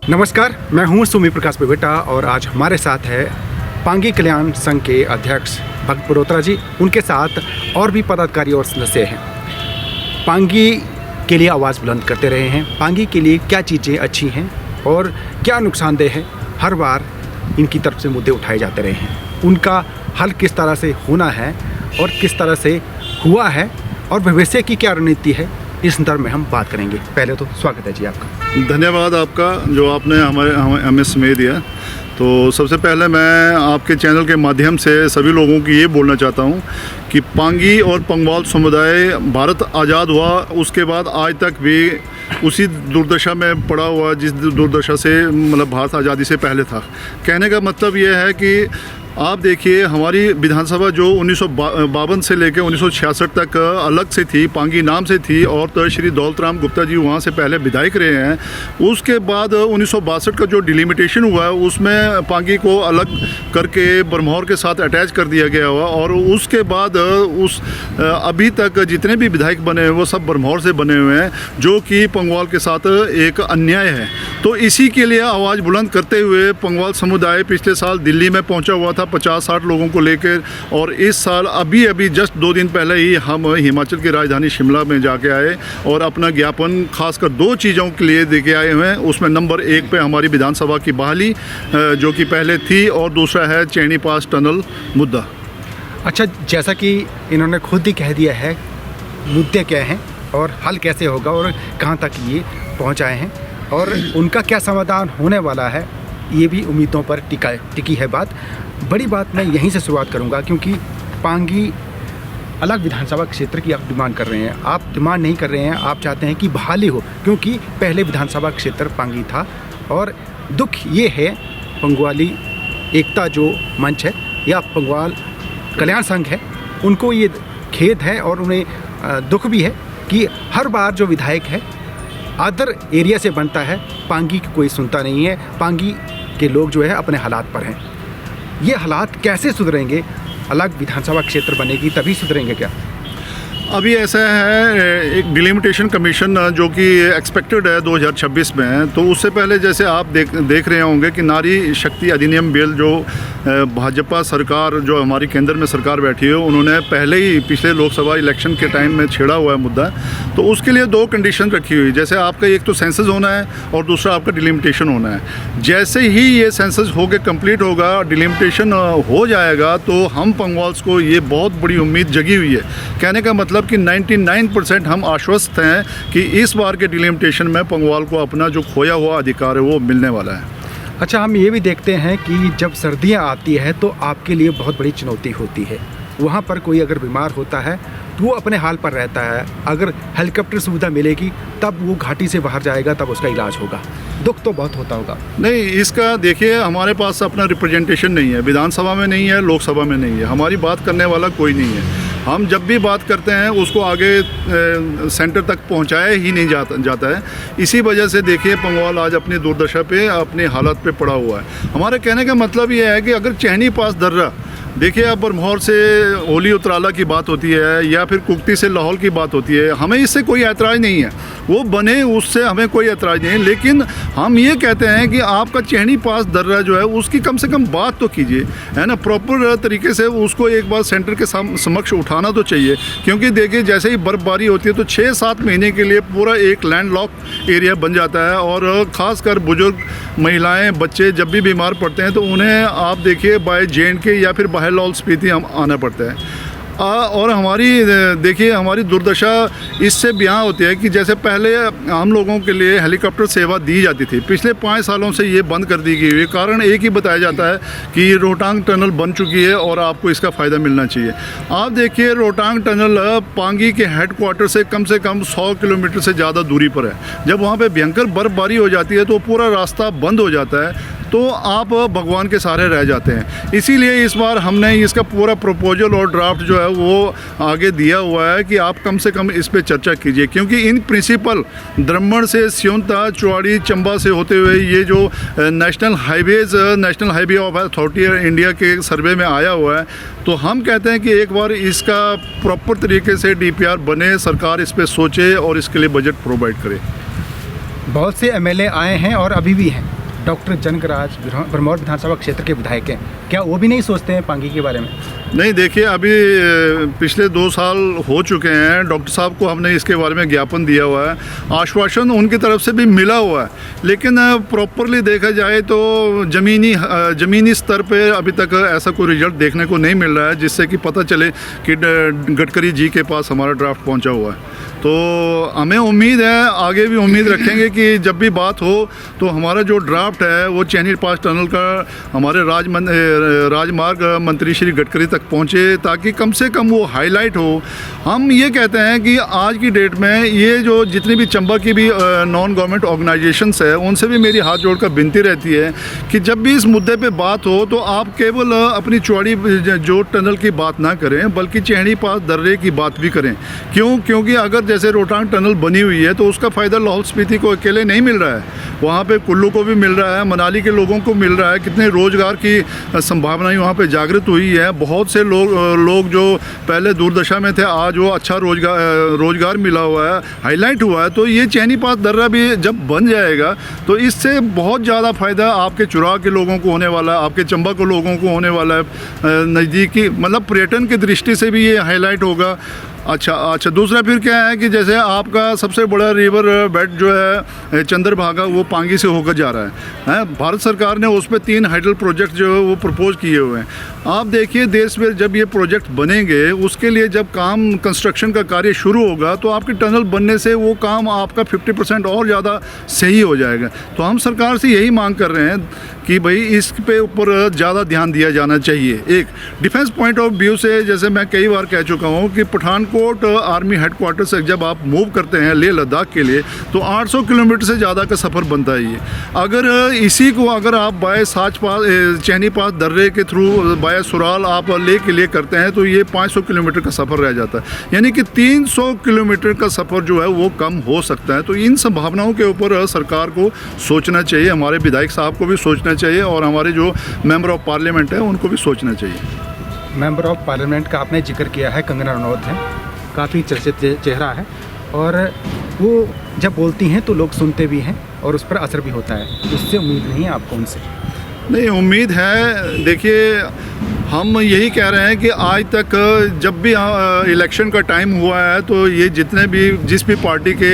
नमस्कार, मैं हूं सुमी प्रकाश बेटा और आज हमारे साथ है पांगी कल्याण संघ के अध्यक्ष भक्त बड़ोत्रा जी। उनके साथ और भी पदाधिकारी और सदस्य हैं। पांगी के लिए आवाज़ बुलंद करते रहे हैं। पांगी के लिए क्या चीज़ें अच्छी हैं और क्या नुकसानदेह है, हर बार इनकी तरफ से मुद्दे उठाए जाते रहे हैं। उनका हल किस तरह से होना है और किस तरह से हुआ है और भविष्य की क्या रणनीति है, इस संदर्भ में हम बात करेंगे। पहले तो स्वागत है जी आपका। धन्यवाद आपका जो आपने हमें समय दिया। तो सबसे पहले मैं आपके चैनल के माध्यम से सभी लोगों की ये बोलना चाहता हूँ कि पांगी और पंगवाल समुदाय भारत आज़ाद हुआ उसके बाद आज तक भी उसी दुर्दशा में पड़ा हुआ जिस दुर्दशा से मतलब भारत आज़ादी से पहले था। कहने का मतलब ये है कि आप देखिए हमारी विधानसभा जो 1952 से लेकर 1966 तक अलग से थी, पांगी नाम से थी और तो श्री दौलतराम गुप्ता जी वहाँ से पहले विधायक रहे हैं। उसके बाद 1962 का जो डिलिमिटेशन हुआ है उसमें पांगी को अलग करके बरमौर के साथ अटैच कर दिया गया हुआ और उसके बाद अभी तक जितने भी विधायक बने हैं वो सब बरमौर से बने हुए हैं, जो कि पंगवाल के साथ एक अन्याय है। तो इसी के लिए आवाज़ बुलंद करते हुए पंगवाल समुदाय पिछले साल दिल्ली में पहुँचा हुआ था 50-60 लोगों को लेकर, और इस साल अभी जस्ट 2 दिन पहले ही हम हिमाचल की राजधानी शिमला में जाके आए और अपना ज्ञापन खासकर 2 चीज़ों के लिए देके आए हुए हैं। उसमें नंबर 1 पे हमारी विधानसभा की बहाली जो कि पहले थी, और दूसरा है चैनी पास टनल मुद्दा। अच्छा, जैसा कि इन्होंने खुद ही कह दिया है मुद्दे क्या हैं और हल कैसे होगा और कहाँ तक ये पहुँचाए हैं और उनका क्या समाधान होने वाला है, ये भी उम्मीदों पर टिकी है बात। बड़ी बात मैं यहीं से शुरुआत करूंगा, क्योंकि पांगी अलग विधानसभा क्षेत्र की आप डिमांड कर रहे हैं। आप डिमांड नहीं कर रहे हैं, आप चाहते हैं कि बहाली हो, क्योंकि पहले विधानसभा क्षेत्र पांगी था। और दुख ये है, पंगवाली एकता जो मंच है या पंगवाल कल्याण संघ है, उनको ये खेद है और उन्हें दुख भी है कि हर बार जो विधायक है अदर एरिया से बनता है, पांगी की कोई सुनता नहीं है। पांगी के लोग जो है अपने हालात पर हैं। ये हालात कैसे सुधरेंगे? अलग विधानसभा क्षेत्र बनेगी तभी सुधरेंगे क्या? अभी ऐसा है, एक डिलिमिटेशन कमीशन जो कि एक्सपेक्टेड है 2026 में, तो उससे पहले जैसे आप देख रहे होंगे कि नारी शक्ति अधिनियम बिल जो भाजपा सरकार जो हमारी केंद्र में सरकार बैठी है उन्होंने पहले ही पिछले लोकसभा इलेक्शन के टाइम में छेड़ा हुआ है मुद्दा। तो उसके लिए 2 कंडीशन रखी हुई, जैसे आपका एक तो सेंसस होना है और दूसरा आपका डिलिमिटेशन होना है। जैसे ही ये सेंसस होकर कंप्लीट होगा, डिलिमिटेशन हो जाएगा, तो हम पंगवाल्स को ये बहुत बड़ी उम्मीद जगी हुई है। कहने का मतलब कि 99% हम आश्वस्त हैं कि इस बार के डिलिमिटेशन में पंगवाल को अपना जो खोया हुआ अधिकार है वो मिलने वाला है। अच्छा, हम ये भी देखते हैं कि जब सर्दियां आती है तो आपके लिए बहुत बड़ी चुनौती होती है। वहाँ पर कोई अगर बीमार होता है तो वो अपने हाल पर रहता है। अगर हेलीकॉप्टर सुविधा मिलेगी तब वो घाटी से बाहर जाएगा, तब उसका इलाज होगा। दुख तो बहुत होता होगा। नहीं, इसका देखिए हमारे पास अपना रिप्रेजेंटेशन नहीं है, विधानसभा में नहीं है, लोकसभा में नहीं है, हमारी बात करने वाला कोई नहीं है। हम जब भी बात करते हैं उसको आगे सेंटर तक पहुंचाया ही नहीं जाता है। इसी वजह से देखिए पंगवाल आज अपनी दुर्दशा पे, अपनी हालत पे पड़ा हुआ है। हमारे कहने का मतलब ये है कि अगर चैनी पास दर्रा, देखिए अब बरमौर से ओली उतराला की बात होती है या फिर कुक्ति से लाहौल की बात होती है, हमें इससे कोई ऐतराज़ नहीं है, वो बने उससे हमें कोई ऐतराज़ नहीं है। लेकिन हम ये कहते हैं कि आपका चैनी पास दर्रा जो है उसकी कम से कम बात तो कीजिए, है ना, प्रॉपर तरीके से उसको एक बार सेंटर के समक्ष उठाना तो चाहिए। क्योंकि देखिए जैसे ही बर्फबारी होती है तो 6-7 महीने के लिए पूरा एक लैंडलॉक एरिया बन जाता है, और ख़ासकर बुजुर्ग महिलाएँ बच्चे जब भी बीमार पड़ते हैं तो उन्हें आप देखिए बाय JNK या फिर बाहर लाहौल स्पीति हम आना पड़ता है। और हमारी देखिए हमारी दुर्दशा इससे ब्याह होती है कि जैसे पहले हम लोगों के लिए हेलीकॉप्टर सेवा दी जाती थी, पिछले 5 सालों से ये बंद कर दी गई है। कारण एक ही बताया जाता है कि रोहतांग टनल बन चुकी है और आपको इसका फ़ायदा मिलना चाहिए। आप देखिए रोहतांग टनल पांगी के हेडक्वार्टर से कम 100 किलोमीटर से ज़्यादा दूरी पर है। जब वहाँ पर भयंकर बर्फबारी हो जाती है तो पूरा रास्ता बंद हो जाता है, तो आप भगवान के सहारे रह जाते हैं। इसीलिए इस बार हमने इसका पूरा प्रपोजल और ड्राफ्ट जो है वो आगे दिया हुआ है कि आप कम से कम इस पे चर्चा कीजिए, क्योंकि इन प्रिंसिपल द्रमण से स्योंता चुवाड़ी चंबा से होते हुए ये जो national highway of authority India के सर्वे में आया हुआ है, तो हम कहते हैं कि एक बार इसका प्रॉपर तरीके से DPR बने, सरकार इस पर सोचे और इसके लिए बजट प्रोवाइड करे। बहुत से MLA आए हैं और अभी भी हैं, डॉक्टर जनकराज भरमौर विधानसभा क्षेत्र के विधायक हैं, क्या वो भी नहीं सोचते हैं पांगी के बारे में? नहीं, देखिए अभी पिछले 2 साल हो चुके हैं, डॉक्टर साहब को हमने इसके बारे में ज्ञापन दिया हुआ है, आश्वासन उनकी तरफ से भी मिला हुआ है, लेकिन प्रॉपरली देखा जाए तो ज़मीनी स्तर पे अभी तक ऐसा कोई रिजल्ट देखने को नहीं मिल रहा है जिससे कि पता चले कि गडकरी जी के पास हमारा ड्राफ्ट पहुंचा हुआ है। तो हमें उम्मीद है, आगे भी उम्मीद रखेंगे कि जब भी बात हो तो हमारा जो ड्राफ्ट है वो चैनी पास टनल का हमारे राजमार्ग मंत्री श्री गडकरी तक पहुंचे, ताकि कम से कम वो हाईलाइट हो। हम ये कहते हैं कि आज की डेट में ये जो जितनी भी चंबा की भी नॉन गवर्नमेंट ऑर्गेनाइजेशंस है, उनसे भी मेरी हाथ जोड़कर विनती रहती है कि जब भी इस मुद्दे पे बात हो तो आप केवल अपनी चौड़ी जो टनल की बात ना करें, बल्कि चैनी पास दर्रे की बात भी करें। क्योंकि अगर जैसे रोहतांग टनल बनी हुई है तो उसका फ़ायदा लाहौल स्पीति को अकेले नहीं मिल रहा है, वहाँ पे कुल्लू को भी मिल रहा है, मनाली के लोगों को मिल रहा है। कितने रोज़गार की संभावनाएं वहाँ पे जागृत हुई है। बहुत से लोग जो पहले दुर्दशा में थे, आज वो अच्छा रोज़गार मिला हुआ है, हाईलाइट हुआ है। तो ये चैनी पास दर्रा भी जब बन जाएगा तो इससे बहुत ज़्यादा फ़ायदा आपके चुराव के लोगों को होने वाला है, आपके चंबा के लोगों को होने वाला है। नज़दीकी मतलब पर्यटन की दृष्टि से भी ये हाईलाइट होगा। अच्छा, दूसरा फिर क्या है कि जैसे आपका सबसे बड़ा रिवर बेड जो है चंद्रभागा, वो पांगी से होकर जा रहा है। भारत सरकार ने उस पर 3 हाइडल प्रोजेक्ट जो है वो प्रपोज किए हुए हैं। आप देखिए देश में जब ये प्रोजेक्ट बनेंगे, उसके लिए जब काम कंस्ट्रक्शन का कार्य शुरू होगा तो आपकी टनल बनने से वो काम आपका 50% और ज़्यादा सही हो जाएगा। तो हम सरकार से यही मांग कर रहे हैं कि भाई इस पे ऊपर ज़्यादा ध्यान दिया जाना चाहिए। एक डिफेंस पॉइंट ऑफ व्यू से, जैसे मैं कई बार कह चुका हूँ कि पठानकोट आर्मी हेडक्वार्टर से जब आप मूव करते हैं लेह लद्दाख के लिए तो 800 किलोमीटर से ज़्यादा का सफ़र बनता है ये। अगर इसी को अगर आप बाय चैनी पास दर्रे के थ्रू बाय सुराल आप लेह के लिए करते हैं तो ये 500 किलोमीटर का सफ़र रह जाता है, यानी कि 300 किलोमीटर का सफ़र जो है वो कम हो सकता है। तो इन संभावनाओं के ऊपर सरकार को सोचना चाहिए, हमारे विधायक साहब को भी सोचना चाहिए और हमारे जो मेंबर ऑफ पार्लियामेंट है उनको भी सोचना चाहिए। मेंबर ऑफ पार्लियामेंट का आपने जिक्र किया है, कंगना रनौत हैं, काफ़ी चर्चित चेहरा है और वो जब बोलती हैं तो लोग सुनते भी हैं और उस पर असर भी होता है। उससे उम्मीद नहीं है आपको उनसे? नहीं, उम्मीद है। देखिए हम यही कह रहे हैं कि आज तक जब भी इलेक्शन का टाइम हुआ है तो ये जिस भी पार्टी के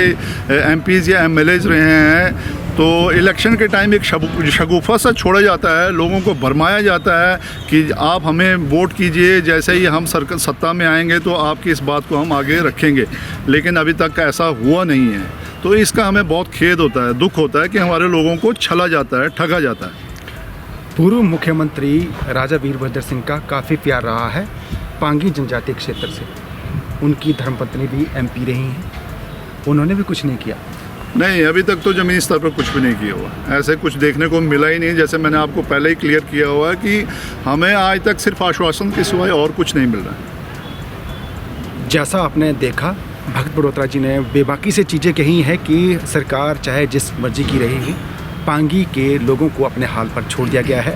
एमपीज़ या एमएलएज रहे हैं तो इलेक्शन के टाइम एक शगुफा सा छोड़ा जाता है, लोगों को भरमाया जाता है कि आप हमें वोट कीजिए, जैसे ही हम सत्ता में आएंगे तो आपकी इस बात को हम आगे रखेंगे। लेकिन अभी तक ऐसा हुआ नहीं है, तो इसका हमें बहुत खेद होता है, दुख होता है कि हमारे लोगों को छला जाता है, ठगा जाता है। पूर्व मुख्यमंत्री राजा वीरभद्र सिंह का काफ़ी प्यार रहा है पांगी जनजातीय क्षेत्र से। उनकी धर्मपत्नी भी एमपी रही हैं, उन्होंने भी कुछ नहीं किया। नहीं, अभी तक तो ज़मीनी स्तर पर कुछ भी नहीं किया हुआ, ऐसे कुछ देखने को मिला ही नहीं। जैसे मैंने आपको पहले ही क्लियर किया हुआ है कि हमें आज तक सिर्फ आश्वासन के सिवाय और कुछ नहीं मिल रहा है। जैसा आपने देखा, भगत बड़ोत्रा जी ने बेबाकी से चीज़ें कही हैं कि सरकार चाहे जिस मर्जी की रहेगी, पांगी के लोगों को अपने हाल पर छोड़ दिया गया है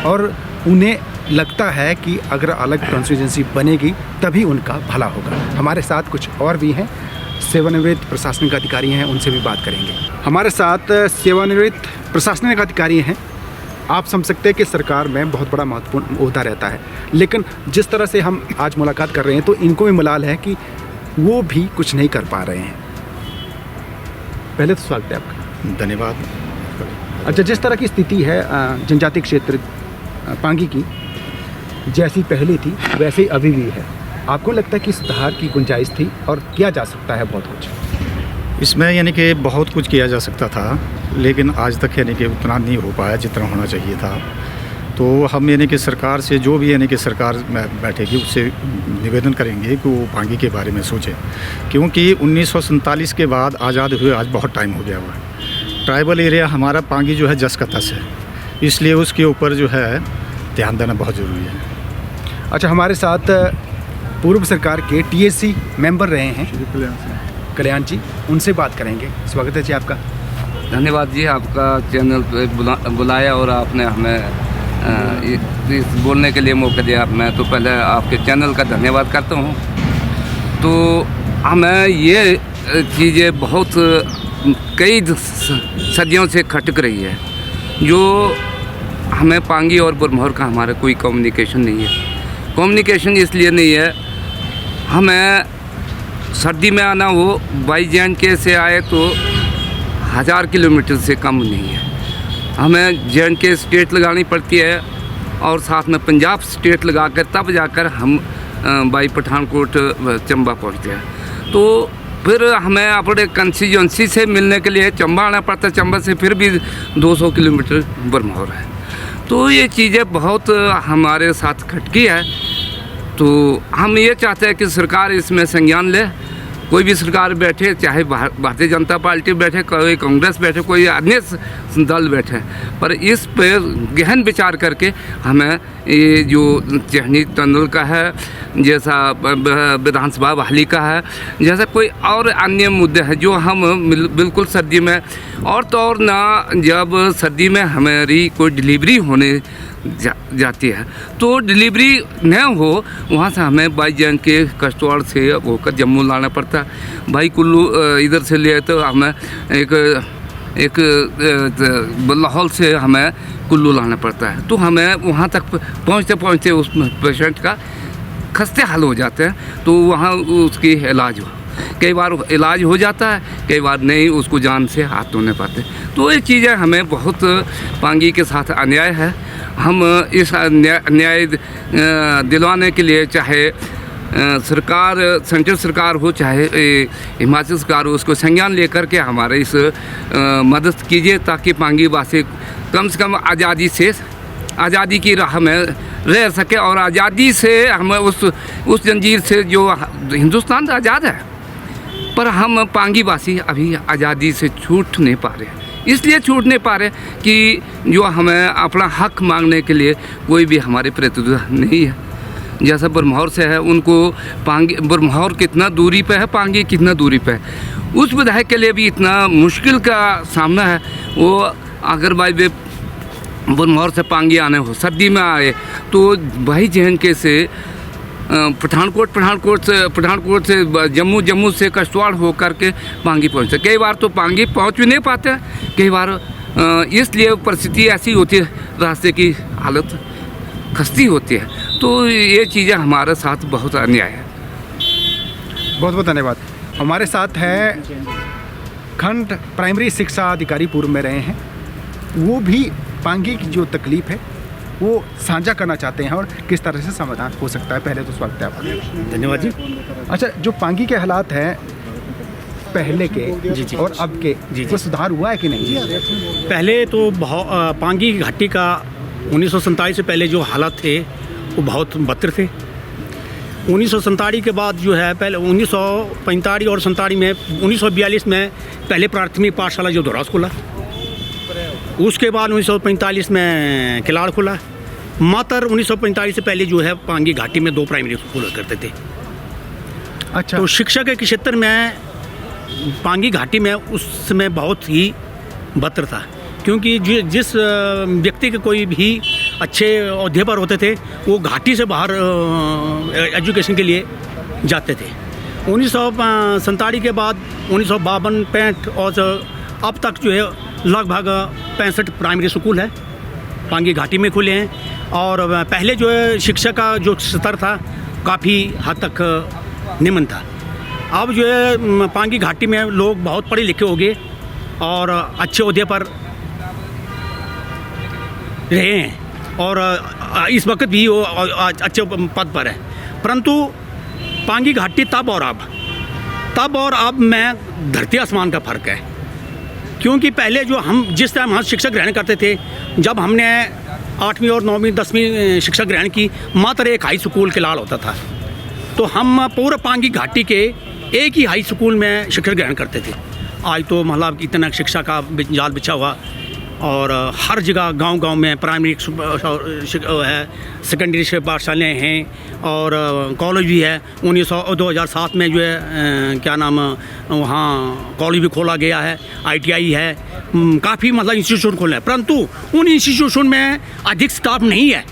और उन्हें लगता है कि अगर अलग कॉन्स्टिट्यूंसी बनेगी तभी उनका भला होगा। हमारे साथ कुछ और भी हैं, सेवानिवृत्त प्रशासनिक अधिकारी हैं, उनसे भी बात करेंगे। हमारे साथ सेवानिवृत्त प्रशासनिक अधिकारी हैं। आप समझ सकते हैं कि सरकार में बहुत बड़ा महत्वपूर्ण ओहदा रहता है, लेकिन जिस तरह से हम आज मुलाकात कर रहे हैं तो इनको भी मलाल है कि वो भी कुछ नहीं कर पा रहे हैं। पहले तो स्वागत है आपका। धन्यवाद। अच्छा, जिस तरह की स्थिति है जनजातीय क्षेत्र पांगी की, जैसी पहले थी वैसे ही अभी भी है, आपको लगता है कि सुधार की गुंजाइश थी और किया जा सकता है बहुत कुछ? इसमें यानी कि बहुत कुछ किया जा सकता था, लेकिन आज तक यानी कि उतना नहीं हो पाया जितना होना चाहिए था। तो हम यानी कि सरकार से, जो भी यानी कि सरकार में बैठेगी, उससे निवेदन करेंगे कि वो पांगी के बारे में सोचें, क्योंकि 1947 के बाद आज़ाद हुए आज बहुत टाइम हो गया हुआ है। ट्राइबल एरिया हमारा पांगी जो है जस का तस है, इसलिए उसके ऊपर जो है ध्यान देना बहुत ज़रूरी है। अच्छा, हमारे साथ पूर्व सरकार के टीएससी मेंबर रहे हैं कल्याण जी, उनसे बात करेंगे। स्वागत है जी आपका। धन्यवाद जी, आपका चैनल पे बुलाया और आपने हमें इस बोलने के लिए मौका दिया। मैं तो पहले आपके चैनल का धन्यवाद करता हूँ। तो हमें ये चीज़ें बहुत कई सदियों से खटक रही है जो हमें पांगी और बरमौर का हमारा कोई कम्युनिकेशन नहीं है। कम्युनिकेशन इसलिए नहीं है, हमें सर्दी में आना हो, बाई JNK से आए तो 1000 किलोमीटर से कम नहीं है। हमें JNK स्टेट लगानी पड़ती है और साथ में पंजाब स्टेट लगाकर तब जाकर हम बाई पठानकोट चंबा पहुंचते हैं। तो फिर हमें अपने कंस्टिट्यूंसी से मिलने के लिए चंबा आना पड़ता है, चंबा से फिर भी 200 किलोमीटर बरमौर है। तो ये चीज़ें बहुत हमारे साथ खटकी है। तो हम ये चाहते हैं कि सरकार इसमें संज्ञान ले। कोई भी सरकार बैठे, चाहे भारतीय जनता पार्टी बैठे, कोई कांग्रेस बैठे, कोई अन्य दल बैठे, पर इस पर गहन विचार करके हमें ये जो चहनी टनल का है, जैसा विधानसभा बहाली का है, जैसा कोई और अन्य मुद्दे हैं जो हम बिल्कुल सर्दी में और तो और ना, जब सर्दी में हमारी कोई डिलीवरी होने जाती है तो डिलीवरी न हो, वहाँ से हमें बाई JNK कश्तवाड़ से होकर जम्मू लाना पड़ता है। भाई कुल्लू इधर से लिए तो हमें एक लाहौल से हमें कुल्लू लाना पड़ता है। तो हमें वहाँ तक पहुँचते पहुँचते उस पेशेंट का खस्ते हाल हो जाते हैं, तो वहाँ उसकी इलाज हो, कई बार इलाज हो जाता है, कई बार नहीं, उसको जान से हाथ धोने पाते। तो ये चीज़ें हमें बहुत पांगी के साथ अन्याय है। हम इस न्याय दिलवाने के लिए चाहे सरकार, सेंट्रल सरकार हो चाहे हिमाचल सरकार हो, उसको संज्ञान लेकर के हमारे इस मदद कीजिए ताकि पांगी वासी कम से कम आज़ादी की राह में रह सके और आज़ादी से हमें उस जंजीर से, जो हिंदुस्तान आज़ाद है पर हम पांगी वासी अभी आज़ादी से छूट नहीं पा रहे। इसलिए छूट नहीं पा रहे कि जो हमें अपना हक मांगने के लिए कोई भी हमारे प्रतिनिधि नहीं है। जैसा बरमौर से है, उनको पांगी, बरमौर कितना दूरी पे है, पांगी कितना दूरी पे है, उस विधायक के लिए भी इतना मुश्किल का सामना है। वो अगर भाई वे बरमौर से पांगी आने हो, सर्दी में आए तो भाई JNK से पठानकोट से जम्मू से कश्तवाड़ हो करके पांगी पहुँचते। कई बार तो पांगी पहुँच भी नहीं पाते, कई बार इसलिए परिस्थिति ऐसी होती है, रास्ते की हालत खस्ती होती है। तो ये चीज़ें हमारे साथ बहुत अन्याय है। बहुत बहुत धन्यवाद। हमारे साथ है खंड प्राइमरी शिक्षा अधिकारी पूर्व में रहे हैं, वो भी पांगी की जो तकलीफ़ है वो साझा करना चाहते हैं और किस तरह से समाधान हो सकता है। पहले तो स्वागत है आपका। धन्यवाद जी। अच्छा, जो पांगी के हालात हैं पहले के जी और अब के, कोई सुधार हुआ है कि नहीं? पहले तो पांगी घाटी का 1947 से पहले जो हालात थे वो बहुत बदतर थे। 1947 के बाद जो है, पहले 1945 और 47 में, 1942 में पहले प्राथमिक पाठशाला जो धोरास खुला, उसके बाद 1945 में किलाड़ खुला। मात्र 1945 से पहले जो है पांगी घाटी में 2 प्राइमरी स्कूल करते थे। अच्छा, तो शिक्षा के क्षेत्र में पांगी घाटी में उस समय बहुत ही बदतर था, क्योंकि जिस व्यक्ति के कोई भी अच्छे ओहदे पर होते थे वो घाटी से बाहर एजुकेशन के लिए जाते थे। 1947 के बाद 1952, 65 और अब तक जो है लगभग 65 प्राइमरी स्कूल है पांगी घाटी में खुले हैं। और पहले जो है शिक्षा का जो स्तर था काफ़ी हद तक निम्न था। अब जो है पांगी घाटी में लोग बहुत पढ़े लिखे हो गए और अच्छे ओहदे पर रहे हैं और इस वक्त भी वो अच्छे पद पर है। परंतु पांगी घाटी तब और अब में धरती आसमान का फ़र्क है। क्योंकि पहले जो हम जिस टाइम हम शिक्षा ग्रहण करते थे, जब हमने 8वीं और 9वीं 10वीं शिक्षा ग्रहण की, मात्र एक हाई स्कूल किलाड़ होता था। तो हम पूरे पांगी घाटी के एक ही हाई स्कूल में शिक्षा ग्रहण करते थे। आज तो मतलब इतना शिक्षा का जाल बिछा हुआ और हर जगह गांव-गांव में प्राइमरी है, सेकेंडरी पाठशालाएँ हैं और कॉलेज भी है। 2007 में जो है क्या नाम, वहाँ कॉलेज भी खोला गया है, ITI है, काफ़ी मतलब इंस्टीट्यूशन खोले हैं। परंतु उन इंस्टीट्यूशन में अधिक स्टाफ नहीं है।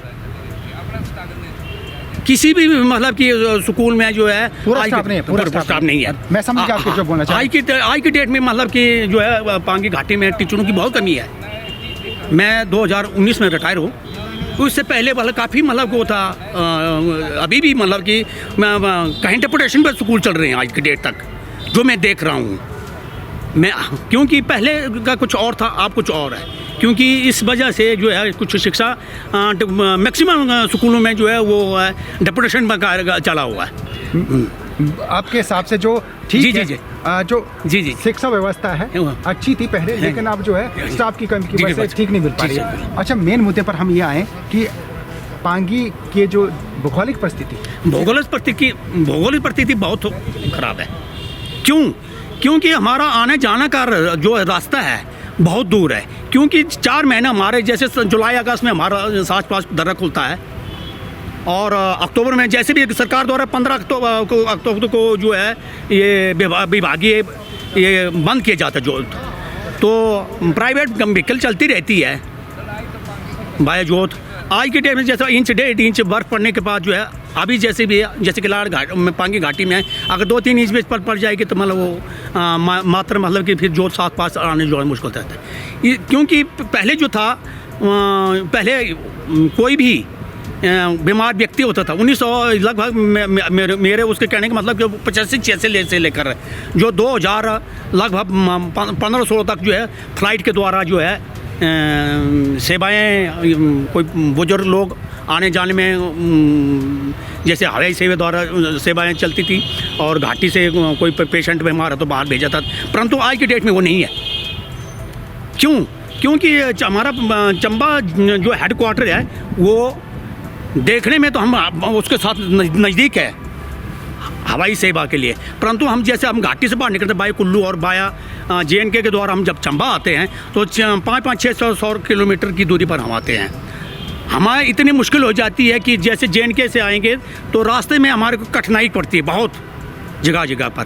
किसी भी मतलब कि स्कूल में जो है पूरा स्टाफ नहीं है। मैं समझ गया आपको जो बोलना चाह रहे हैं। आज की डेट में मतलब कि जो है पांगी घाटी में टीचरों की बहुत कमी है। मैं 2019 में रिटायर हूँ। उससे पहले मतलब काफ़ी मतलब वो था, अभी भी मतलब कि कहीं डेपुटेशन पर स्कूल चल रहे हैं आज की डेट तक, जो मैं देख रहा हूँ मैं, क्योंकि पहले का कुछ और था, अब कुछ और है। क्योंकि इस वजह से जो है कुछ शिक्षा मैक्सिमम स्कूलों में जो है वो डेपुटेशन का चला हुआ है। आपके हिसाब से जो ठीक जी, है, जी, जो जी। शिक्षा व्यवस्था है अच्छी थी पहले, लेकिन अब जो है स्टाफ की कमी की वजह से ठीक नहीं मिल पा रही है। अच्छा, मेन मुद्दे पर हम ये आए कि पांगी के जो भौगोलिक परिस्थिति बहुत खराब है। क्योंकि हमारा आने जाने का जो रास्ता है बहुत दूर है। क्योंकि 4 महीने हमारे जैसे जुलाई अगस्त में हमारा 7-5 दर्रा खुलता है, और अक्टूबर में जैसे भी सरकार द्वारा 15 अक्टूबर को जो है ये विभागीय ये बंद किया जाता है जो, तो प्राइवेट व्हीकल चलती रहती है बाय जोत। आज के टाइम में जैसा 1-1.5 इंच बर्फ़ पड़ने के बाद जो है अभी जैसे किलाड़ घाट में पांगी घाटी में अगर 2-3 इंच भी पड़ जाएगी तो मतलब वो मात्र मतलब कि फिर जोत 7-5 आने जो है मुश्किल रहता है। क्योंकि पहले जो था, पहले कोई भी बीमार व्यक्ति होता था 1900 लगभग मेरे उसके कहने का मतलब कि 85-86 से लेकर जो 2000 लगभग 15-16 तक जो है फ्लाइट के द्वारा जो है सेवाएं, कोई बुजुर्ग लोग आने जाने में जैसे हवाई सेवा द्वारा सेवाएं चलती थी, और घाटी से कोई पेशेंट बीमार है तो बाहर भेजा था। परंतु आज की डेट में वो नहीं है। क्योंकि हमारा चंबा जो हेडक्वार्टर है वो देखने में तो हम उसके साथ नज़दीक है हवाई सेवा के लिए, परंतु हम जैसे हम घाटी से बाहर निकलते बाय कुल्लू और बाया JNK के द्वारा हम जब चंबा आते हैं तो 500-600 किलोमीटर की दूरी पर हम आते हैं। हमारी इतनी मुश्किल हो जाती है कि जैसे JNK से आएंगे तो रास्ते में हमारे को कठिनाई पड़ती है बहुत, जगह पर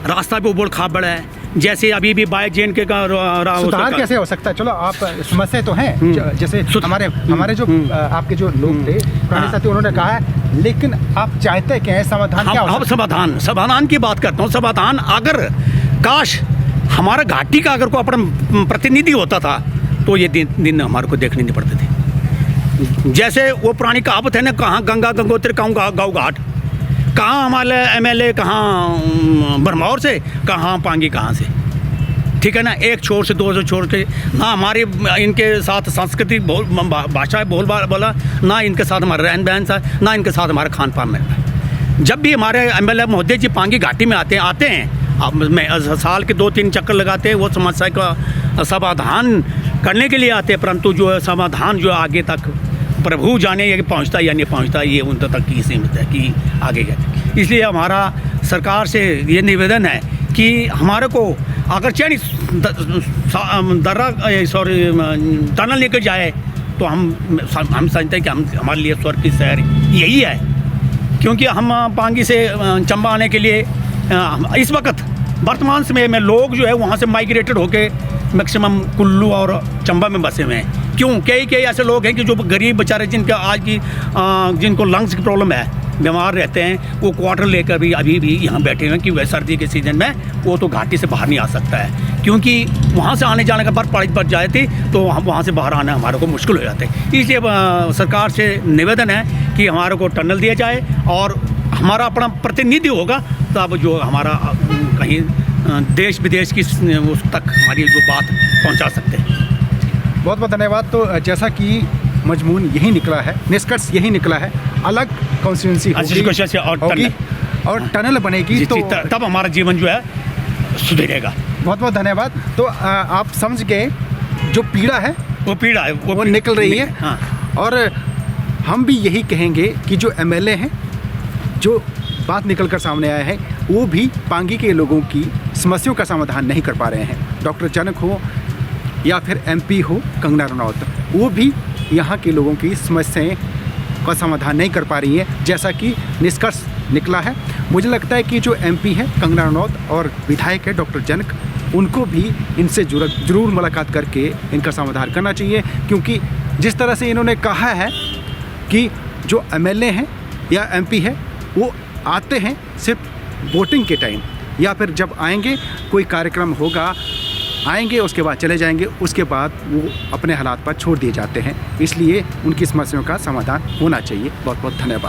रास्ता भी उबड़ खाबड़ है। जैसे अभी भी बाय JNK का सुधार कैसे हो सकता है? चलो आप समस्या तो हैं, जैसे हमारे जो आपके जो लोग थे पुराने साथी, उन्होंने कहा है, लेकिन आप चाहते क्या है समाधान? क्या हो समाधान की बात करता हूँ। समाधान अगर काश हमारा घाटी का अगर कोई अपना प्रतिनिधि होता था तो ये दिन हमारे को देखने नहीं पड़ते थे। जैसे वो पुरानी कहावत है ना, कहाँ गंगा गंगोत्री कहाँ गाँव घाट, कहाँ हमारे MLA कहाँ भरमौर से, कहाँ पांगी कहाँ से, ठीक है ना। एक छोर से 200 छोर के ना हमारी इनके साथ सांस्कृतिक भाषा बोला, ना इनके साथ हमारा रहन बहन था, ना इनके साथ हमारा खान पान में। जब भी हमारे MLA महोदय जी पांगी घाटी में आते हैं साल के 2-3 चक्कर लगाते हैं, वो समस्या का समाधान करने के लिए आते हैं, परंतु जो है समाधान जो आगे तक प्रभु जाने या पहुंचता या नहीं पहुंचता, ये उन तक की सीमित है कि आगे जाए। इसलिए हमारा सरकार से ये निवेदन है कि हमारे को अगर टनल लेकर जाए तो हम समझते हैं कि हमारे लिए स्वर्ग की शहर यही है। क्योंकि हम पांगी से चंबा आने के लिए इस वक्त वर्तमान समय में लोग जो है वहाँ से माइग्रेटेड होके मैक्सिमम कुल्लू और चंबा में बसे हुए हैं। क्यों? कई ऐसे लोग हैं कि जो गरीब बेचारे जिनको लंग्स की प्रॉब्लम है, बीमार रहते हैं, वो क्वार्टर लेकर भी अभी भी यहाँ बैठे हुए हैं कि वह सर्दी के सीज़न में वो तो घाटी से बाहर नहीं आ सकता है, क्योंकि वहाँ से आने जाने का बर्फ पड़ जाए थी तो हम वहाँ से बाहर आना हमारे को मुश्किल हो जाते हैं। इसलिए सरकार से निवेदन है कि हमारे को टनल दिया जाए और हमारा अपना प्रतिनिधि होगा तब जो हमारा कहीं देश विदेश की उस तक हमारी जो बात पहुंचा सकते हैं। बहुत बहुत धन्यवाद। तो जैसा कि मजमून यही निकला है, निष्कर्ष यही निकला है, अलग कॉन्स्टिट्यूंसी होगी और टनल बनेगी तो तब हमारा जीवन जो है सुधरेगा। बहुत बहुत धन्यवाद। तो आप समझ गए, जो पीड़ा है वो निकल रही है। हाँ। और हम भी यही कहेंगे कि जो MLA हैं, जो बात निकल कर सामने आया है, वो भी पांगी के लोगों की समस्याओं का समाधान नहीं कर पा रहे हैं। डॉक्टर जनक हो या फिर MP हो कंगना रनौत, वो भी यहाँ के लोगों की समस्याएं का समाधान नहीं कर पा रही हैं, जैसा कि निष्कर्ष निकला है। मुझे लगता है कि जो MP है कंगना रनौत और विधायक है डॉक्टर जनक, उनको भी इनसे ज़रूर मुलाकात करके इनका समाधान करना चाहिए, क्योंकि जिस तरह से इन्होंने कहा है कि जो MLA हैं या MP है वो आते हैं सिर्फ वोटिंग के टाइम, या फिर जब आएंगे कोई कार्यक्रम होगा आएंगे, उसके बाद चले जाएंगे, उसके बाद वो अपने हालात पर छोड़ दिए जाते हैं। इसलिए उनकी समस्याओं का समाधान होना चाहिए। बहुत बहुत धन्यवाद।